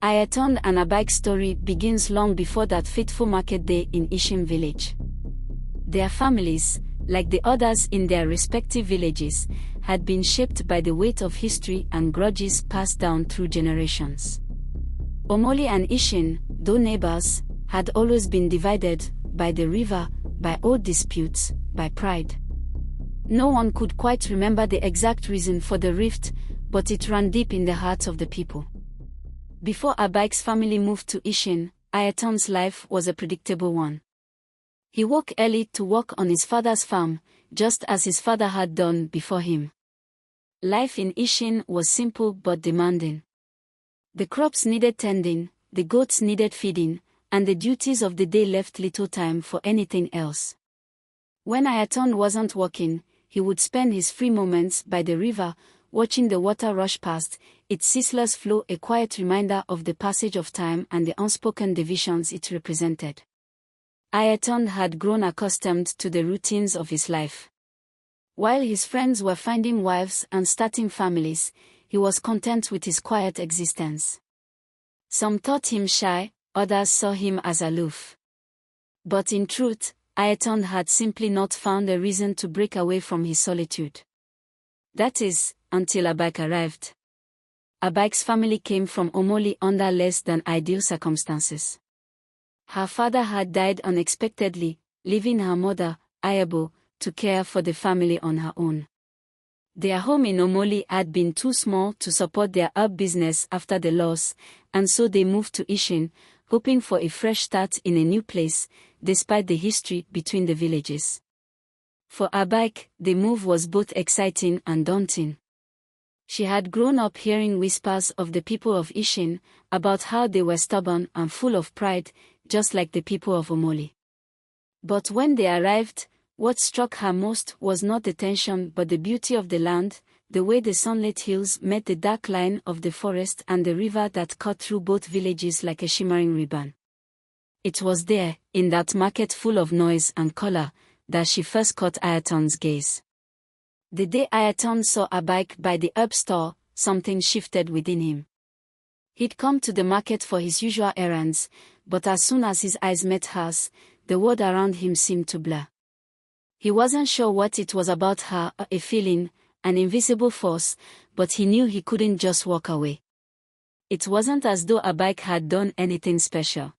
Ayotunde and Abike's story begins long before that fateful market day in Ishin village. Their families, like the others in their respective villages, had been shaped by the weight of history and grudges passed down through generations. Omole and Ishin, though neighbors, had always been divided by the river, by old disputes, by pride. No one could quite remember the exact reason for the rift, but it ran deep in the hearts of the people. Before Abike's family moved to Ishin, Ayotunde's life was a predictable one. He woke early to work on his father's farm, just as his father had done before him. Life in Ishin was simple but demanding. The crops needed tending, the goats needed feeding, and the duties of the day left little time for anything else. When Ayotunde wasn't working, he would spend his free moments by the river, watching the water rush past, its ceaseless flow a quiet reminder of the passage of time and the unspoken divisions it represented. Ayotunde had grown accustomed to the routines of his life. While his friends were finding wives and starting families, he was content with his quiet existence. Some thought him shy, others saw him as aloof. But in truth, Ayotunde had simply not found a reason to break away from his solitude. That is, until Abike arrived. Abike's family came from Omole under less than ideal circumstances. Her father had died unexpectedly, leaving her mother, Ayabo, to care for the family on her own. Their home in Omole had been too small to support their herb business after the loss, and so they moved to Ishin, hoping for a fresh start in a new place, despite the history between the villages. For Abike, the move was both exciting and daunting. She had grown up hearing whispers of the people of Ishin, about how they were stubborn and full of pride, just like the people of Omole. But when they arrived, what struck her most was not the tension but the beauty of the land, the way the sunlit hills met the dark line of the forest and the river that cut through both villages like a shimmering ribbon. It was there, in that market full of noise and color, that she first caught Ayotunde's gaze. The day Ayotunde saw Abike by the herb store, something shifted within him. He'd come to the market for his usual errands, but as soon as his eyes met hers, the world around him seemed to blur. He wasn't sure what it was about her, a feeling, an invisible force, but he knew he couldn't just walk away. It wasn't as though Abike had done anything special.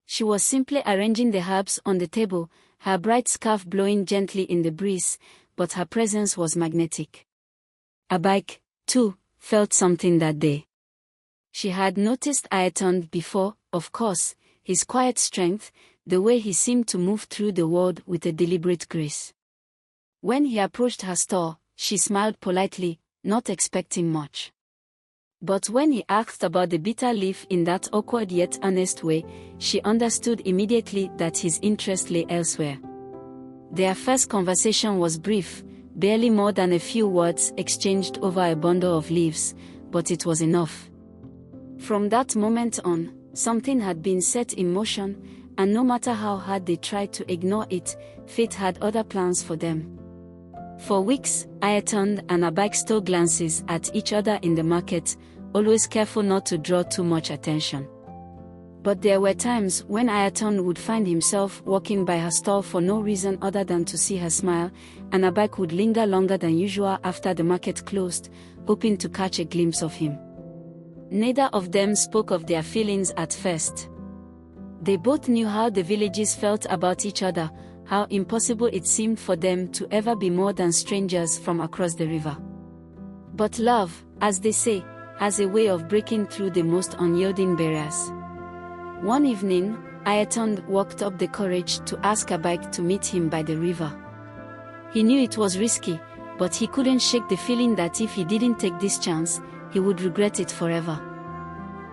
She was simply arranging the herbs on the table, her bright scarf blowing gently in the breeze, but her presence was magnetic. Abike, too, felt something that day. She had noticed Ayotunde before, of course, his quiet strength, the way he seemed to move through the world with a deliberate grace. When he approached her store, she smiled politely, not expecting much. But when he asked about the bitter leaf in that awkward yet honest way, she understood immediately that his interest lay elsewhere. Their first conversation was brief, barely more than a few words exchanged over a bundle of leaves, but it was enough. From that moment on, something had been set in motion, and no matter how hard they tried to ignore it, fate had other plans for them. For weeks, Ayotunde and Abike stole glances at each other in the market, always careful not to draw too much attention. But there were times when Ayotunde would find himself walking by her stall for no reason other than to see her smile, and Abike would linger longer than usual after the market closed, hoping to catch a glimpse of him. Neither of them spoke of their feelings at first. They both knew how the villages felt about each other, how impossible it seemed for them to ever be more than strangers from across the river. But love, as they say, has a way of breaking through the most unyielding barriers. One evening, Ayotunde worked up the courage to ask Abike to meet him by the river. He knew it was risky, but he couldn't shake the feeling that if he didn't take this chance, he would regret it forever.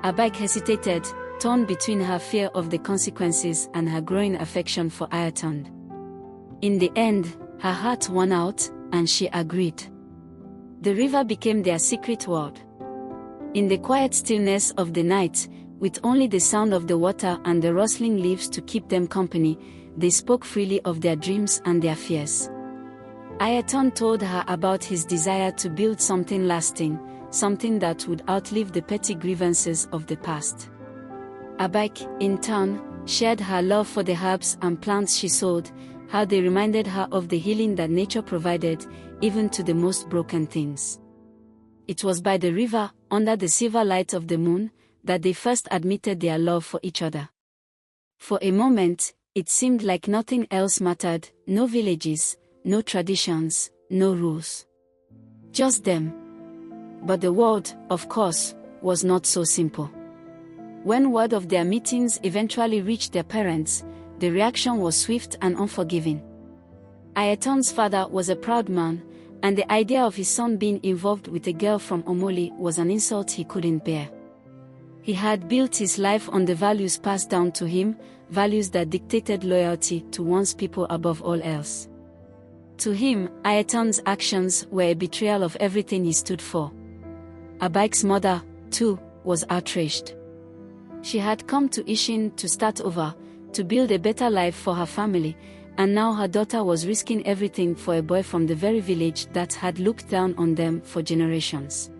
Abike hesitated, torn between her fear of the consequences and her growing affection for Ayotunde. In the end, her heart won out, and she agreed. The river became their secret world. In the quiet stillness of the night, with only the sound of the water and the rustling leaves to keep them company, they spoke freely of their dreams and their fears. Ayotunde told her about his desire to build something lasting, something that would outlive the petty grievances of the past. Abike, in turn, shared her love for the herbs and plants she sowed, how they reminded her of the healing that nature provided, even to the most broken things. It was by the river, under the silver light of the moon, that they first admitted their love for each other. For a moment, it seemed like nothing else mattered, no villages, no traditions, no rules. Just them. But the world, of course, was not so simple. When word of their meetings eventually reached their parents, the reaction was swift and unforgiving. Ayotunde's father was a proud man, and the idea of his son being involved with a girl from Omole was an insult he couldn't bear. He had built his life on the values passed down to him, values that dictated loyalty to one's people above all else. To him, Ayotunde's actions were a betrayal of everything he stood for. Abike's mother, too, was outraged. She had come to Ishin to start over, to build a better life for her family, and now her daughter was risking everything for a boy from the very village that had looked down on them for generations.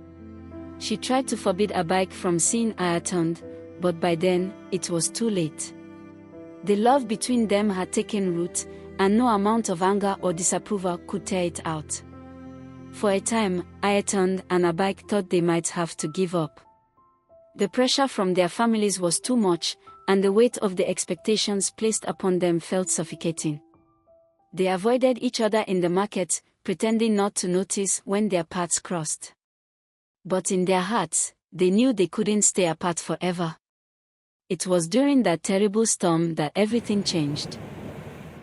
She tried to forbid Abike from seeing Ayotunde, but by then, it was too late. The love between them had taken root, and no amount of anger or disapproval could tear it out. For a time, Ayotunde and Abike thought they might have to give up. The pressure from their families was too much, and the weight of the expectations placed upon them felt suffocating. They avoided each other in the market, pretending not to notice when their paths crossed. But in their hearts, they knew they couldn't stay apart forever. It was during that terrible storm that everything changed.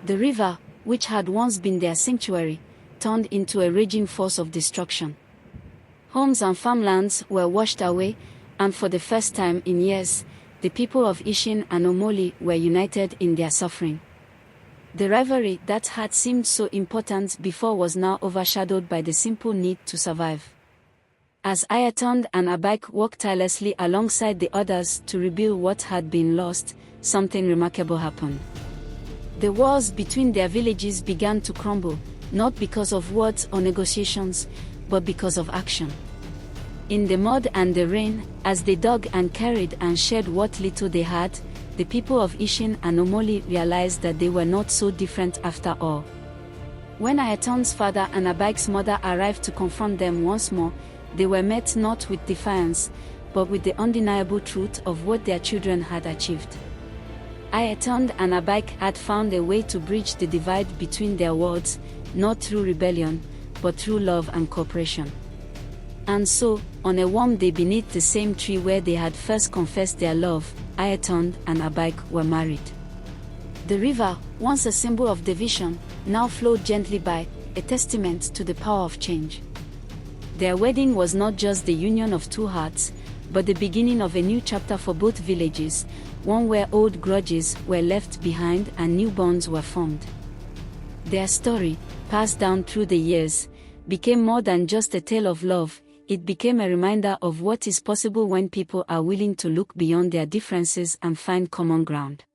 The river, which had once been their sanctuary, turned into a raging force of destruction. Homes and farmlands were washed away, and for the first time in years, the people of Ishin and Omole were united in their suffering. The rivalry that had seemed so important before was now overshadowed by the simple need to survive. As Ayotunde and Abike worked tirelessly alongside the others to rebuild what had been lost, something remarkable happened. The walls between their villages began to crumble, not because of words or negotiations, but because of action. In the mud and the rain, as they dug and carried and shared what little they had, the people of Ishin and Omole realized that they were not so different after all. When Ayotunde's father and Abike's mother arrived to confront them once more, they were met not with defiance, but with the undeniable truth of what their children had achieved. Ayotunde and Abike had found a way to bridge the divide between their worlds, not through rebellion, but through love and cooperation. And so, on a warm day beneath the same tree where they had first confessed their love, Ayotunde and Abike were married. The river, once a symbol of division, now flowed gently by, a testament to the power of change. Their wedding was not just the union of two hearts, but the beginning of a new chapter for both villages, one where old grudges were left behind and new bonds were formed. Their story, passed down through the years, became more than just a tale of love. It became a reminder of what is possible when people are willing to look beyond their differences and find common ground.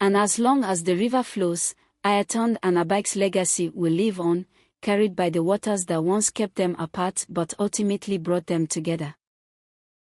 And as long as the river flows, Ayotunde and Abike's legacy will live on, carried by the waters that once kept them apart but ultimately brought them together.